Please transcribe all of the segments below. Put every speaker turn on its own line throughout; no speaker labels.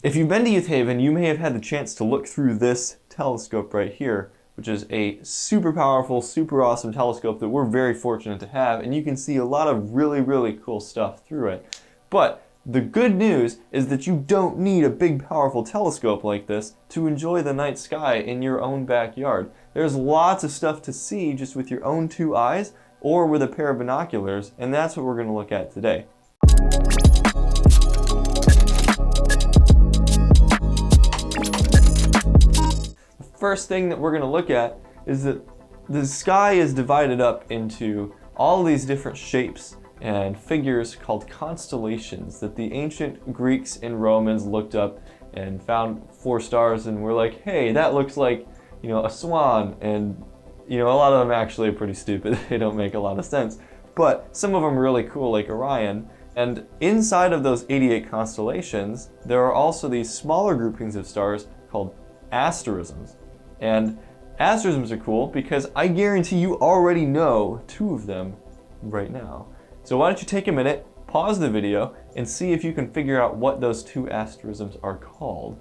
If you've been to Youth Haven, you may have had the chance to look through this telescope right here, which is a super powerful, super awesome telescope that we're very fortunate to have, and you can see a lot of really, really cool stuff through it. But the good news is that you don't need a big, powerful telescope like this to enjoy the night sky in your own backyard. There's lots of stuff to see just with your own 2 eyes or with a pair of binoculars, and that's what we're going to look at today. First thing that we're going to look at is that the sky is divided up into all these different shapes and figures called constellations that the ancient Greeks and Romans looked up and found 4 stars and were like, hey, that looks like, a swan. And a lot of them actually are pretty stupid. They don't make a lot of sense, but some of them are really cool, like Orion. And inside of those 88 constellations, there are also these smaller groupings of stars called asterisms. And asterisms are cool because I guarantee you already know 2 of them right now. So why don't you take a minute, pause the video, and see if you can figure out what those 2 asterisms are called.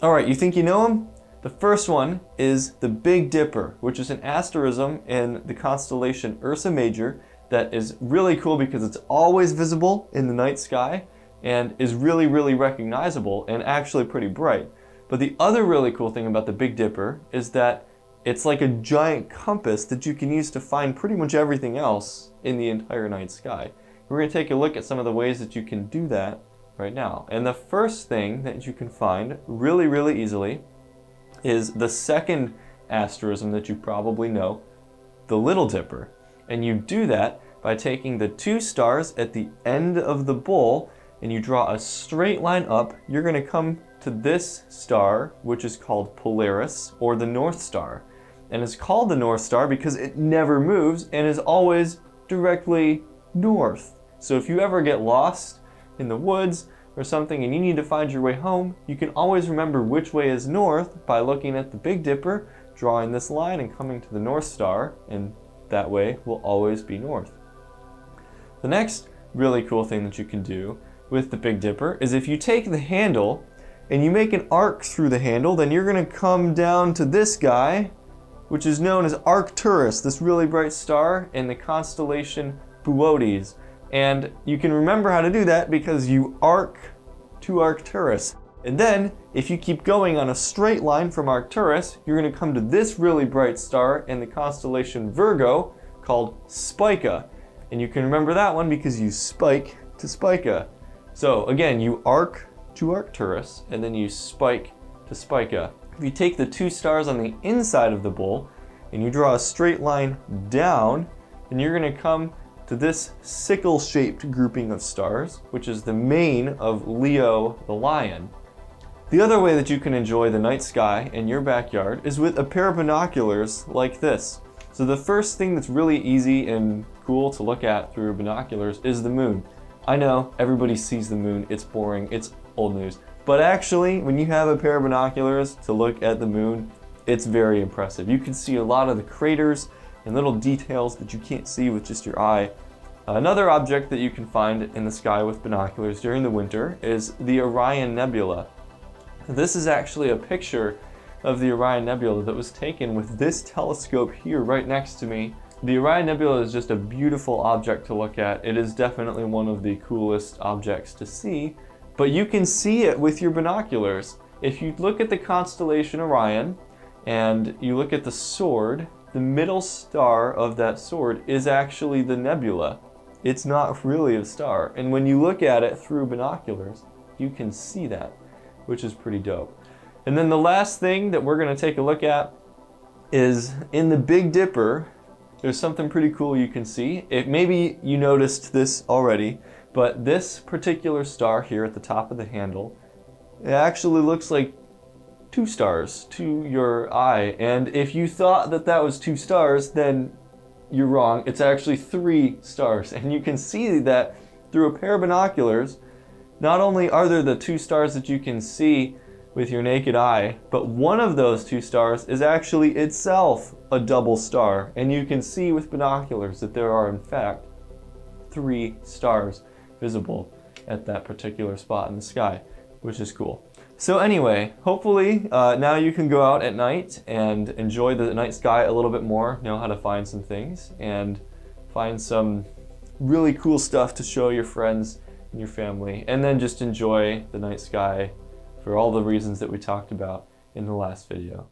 Alright, you think you know them? The first one is the Big Dipper, which is an asterism in the constellation Ursa Major that is really cool because it's always visible in the night sky and is really, really recognizable and actually pretty bright. But the other really cool thing about the Big Dipper is that it's like a giant compass that you can use to find pretty much everything else in the entire night sky. We're going to take a look at some of the ways that you can do that right now. And the first thing that you can find really, really easily is the second asterism that you probably know, the Little Dipper. And you do that by taking the 2 stars at the end of the bowl and you draw a straight line up. You're going to come to this star, which is called Polaris, or the North Star. And it's called the North Star because it never moves and is always directly north. So if you ever get lost in the woods or something and you need to find your way home, you can always remember which way is north by looking at the Big Dipper, drawing this line and coming to the North Star, and that way will always be north. The next really cool thing that you can do with the Big Dipper is if you take the handle and you make an arc through the handle, then you're going to come down to this guy, which is known as Arcturus, this really bright star in the constellation Boötes. And you can remember how to do that because you arc to Arcturus. And then, if you keep going on a straight line from Arcturus, you're going to come to this really bright star in the constellation Virgo called Spica. And you can remember that one because you spike to Spica. So again, you arc to Arcturus, and then you spike to Spica. If you take the 2 stars on the inside of the bowl and you draw a straight line down, then you're going to come to this sickle-shaped grouping of stars, which is the mane of Leo the lion. The other way that you can enjoy the night sky in your backyard is with a pair of binoculars like this. So the first thing that's really easy and cool to look at through binoculars is the moon. I know, everybody sees the moon, it's boring, it's old news. But actually, when you have a pair of binoculars to look at the moon, it's very impressive. You can see a lot of the craters and little details that you can't see with just your eye. Another object that you can find in the sky with binoculars during the winter is the Orion Nebula. This is actually a picture of the Orion Nebula that was taken with this telescope here right next to me. The Orion Nebula is just a beautiful object to look at. It is definitely one of the coolest objects to see, but you can see it with your binoculars. If you look at the constellation Orion and you look at the sword, the middle star of that sword is actually the nebula. It's not really a star. And when you look at it through binoculars, you can see that, which is pretty dope. And then the last thing that we're going to take a look at is in the Big Dipper, there's something pretty cool you can see. Maybe you noticed this already, but this particular star here at the top of the handle, it actually looks like 2 stars to your eye. And if you thought that that was 2 stars, then you're wrong. It's actually 3 stars. And you can see that through a pair of binoculars. Not only are there the 2 stars that you can see with your naked eye, but one of those 2 stars is actually itself a double star. And you can see with binoculars that there are in fact 3 stars visible at that particular spot in the sky. which is cool. So anyway, hopefully now you can go out at night and enjoy the night sky a little bit more, know how to find some things, and find some really cool stuff to show your friends and your family, and then just enjoy the night sky for all the reasons that we talked about in the last video.